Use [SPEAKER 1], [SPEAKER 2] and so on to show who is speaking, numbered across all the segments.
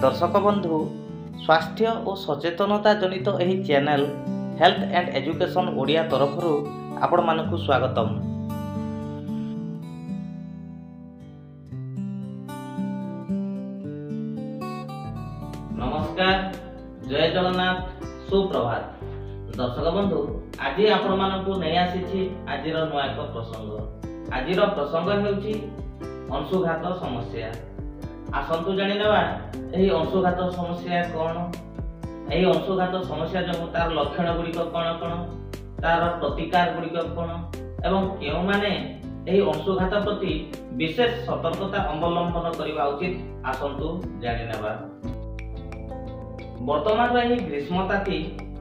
[SPEAKER 1] दर्शक बंधु स्वास्थ्य और सचेतनता जनित यह channel health and education Odia तरफ आपण मानकु स्वागतम। नमस्कार, जय जगन्नाथ, सुप्रभात। दर्शक बंधु आज आपण मानकु नै आसीछि आजिर नुआ एक प्रसंग। आजिर प्रसंग हेउछि अंशुघात समस्या। आसंतु जानि नेबा एही अंशुघात समस्या कौन, एही अंशुघात समस्या जो तार लक्षण गुड़िक कौन कौन, तार प्रतिकार गुड़िक कौन एवं केउ माने एही अंशुघात प्रति विशेष सतर्कता अवलंबन करबा उचित आसंतु जानि नेबा। वर्तमान एही ग्रीष्मताती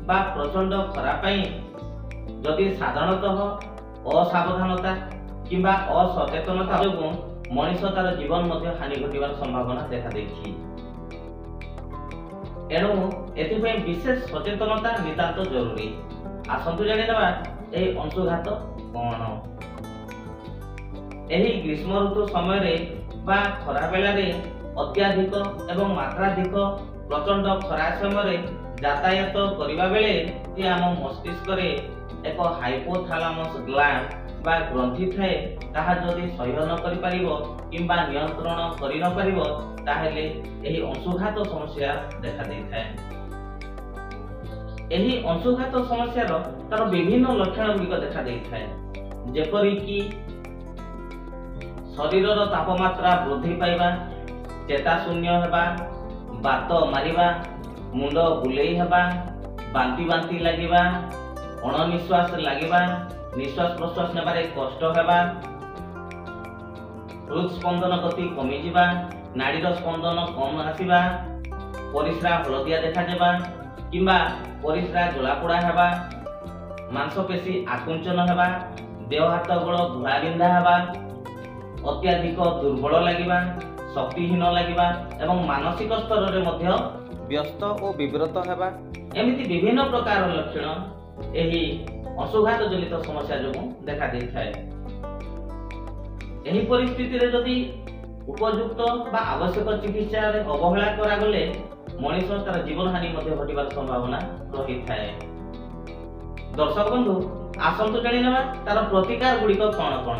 [SPEAKER 1] बा प्रचंड खरा पई जदि साधारणतः असावधानता किंबा असचेतनता जो मनुष्य तार जीवन मध्य हानि घटिबार संभावना देखा देखी। एणु एथिपई विशेष सचेतनता नितांत जरूरी। आसंतु जानि नेबा एही अंशुघात कोन। एही ग्रीष्म ऋतु समय रे बा खरा बेला रे अत्याधिक एवं मात्राधिक प्रचंड खरा समय रे यातायात करिबा बेले कि आम मस्तिष्क रे एक हाइपोथैलेमस ग्लैंड बा ग्रंथि थाए, ताहा जदि सह्य न करि परिबो किंबा नियंत्रण करि न परिबो ताहेले एही अंशुघात समस्या देखा देई थाए। एही अंशुघात समस्या रो तार विभिन्न लक्षण गुड़िक देखा देई थाए, जेपरि कि शरीरर तापमात्रा वृद्धि पाइबा, चेता शून्य हेबा, बात मारिबा, मुंड बुलेई हेबा, बांती बांती लागिबा, अणनिश्वास लागिबा, निश्वास प्रश्वास नेबारे कष्ट हेबा, हृदस्पंदन गति कमी जिबा, नाड़ीर स्पंदन कम आसीबा, परिस्रा हलदिया देखा जेबा किंबा परिस्रा जलापोड़ा हेबा, मांसपेशी आकुंचन हेबा, देह हाथ गोड़ घुड़ा बिंधा हेबा, अत्याधिक दुर्बल लागिबा, शक्तिहीन लागिबा एवं मानसिक स्तर रे मध्य व्यस्त और विव्रत हेबा, एमिति विभिन्न प्रकार लक्षण एही अंशुघात जनित समस्या जो देखा देई थाए। एही परिस्थिति रे जदि उपयुक्त बा आवश्यक चिकित्सा रे अवहेला करा गले मनुष्य तार जीवन हानि मध्ये घटिबार संभावना रही थाए। दर्शक बंधु आसंतु जानि नेबा तार प्रतिकार गुड़िक कोन कोन।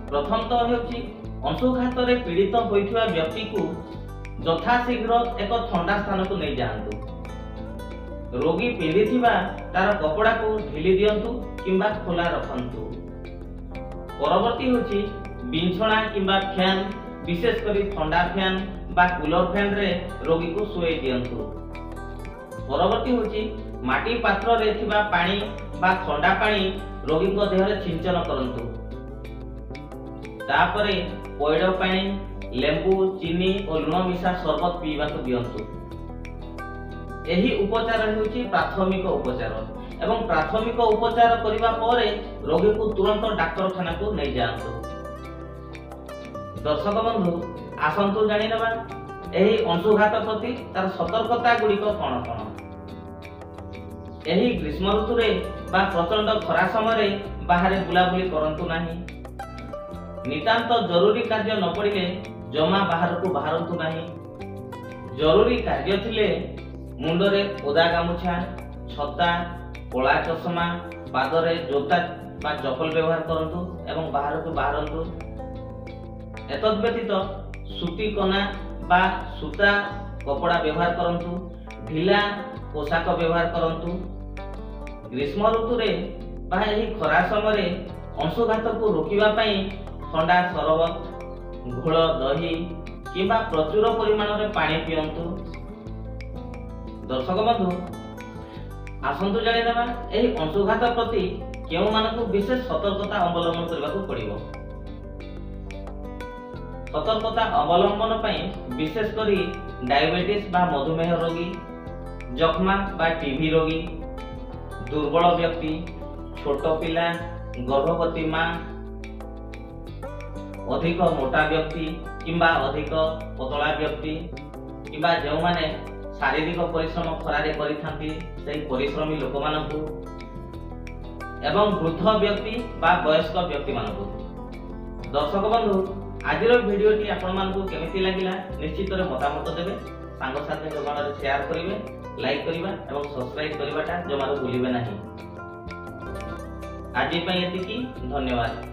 [SPEAKER 1] प्रथम तो हेउची अंशुघात रे पीड़ित होइथिबा व्यक्ति को यथाशीघ्र एक ठंडा स्थान को नहीं जांतु। रोगी पिंधिथिबा तार कपड़ा को ढिली दियंतु किंबा खोला रखंतु। परवर्ती होची बिछଣା किंबा फैन, विशेष करी ठंडा फैन बा कूलर फैन रे रोगी को सुई दियंतु। परवर्ती होची माटी पात्र रे थिबा पानी बा ठंडा पानी रोगी को देह रे सिंचन करंतु। तापरे पयड़ पानी, लेंबू, चीनी और लुण मिसा शरबत पीवा को दियंतु। एही उपचार हेउची प्राथमिक उपचार एवं प्राथमिक उपचार करिबा परे रोगी को तुरंत डाक्तरखाना को नै जांतु। दर्शक बंधु आसंतु जानि नेबा एही अंशुघात प्रति तार सतर्कता गुड़िक कोन कोन। एही ग्रीष्म ऋतु रे बा प्रचंड खरा समय रे बाहर बुलाबुली करंतु नाही। नितांत जरूरी कार्य न पड़िले जमा बाहर को बाहरंतु नाही। जरूरी कार्य थिले मुंडरे ओदा गामुछा, छता, कला चश्मा, पादरे जोता बा चप्पल व्यवहार करंतु एवं बाहर को बाहरंतु। एतद व्यतीत सूती कना बा सूता कपड़ा व्यवहार करंतु, ढिला पोशाक व्यवहार करंतु। ग्रीष्म ऋतु रे बा एही खरा समय रे अंशुघात को रोकिबा पई ठंडा सरबत, घोल दही किंबा प्रचुर परिमाण रे पानी पियंतु। दर्शक बंधु आसंतु जानि नेबा एही अंशुघात प्रति केउ मानकु विशेष सतर्कता अवलंबन करबाकू पड़िबो। सतर्कता अवलंबन पई विशेष करी डायबिटीज बा मधुमेह रोगी, जख्मा बा टीबी रोगी, दुर्बल व्यक्ति, छोट पिला, गर्भवती मां, अधिक मोटा व्यक्ति किंबा अधिक पतला व्यक्ति किंबा जो माने शारीरिक परिश्रम खरारे परिथांती सेही परिश्रमी लोक मानकु एवं वृद्ध व्यक्ति बा वयस्क व्यक्ति मानकु। दर्शक बंधु आज भिडियोटी आपण मानकु केमिति लागिला निश्चित मतामत देबे, सांग साथी जमारे शेयर करिवे, लाइक करिवा एवं सब्सक्राइब करिवाटा जमारो भूलिबे नाही। आज पई एतिकी, धन्यवाद।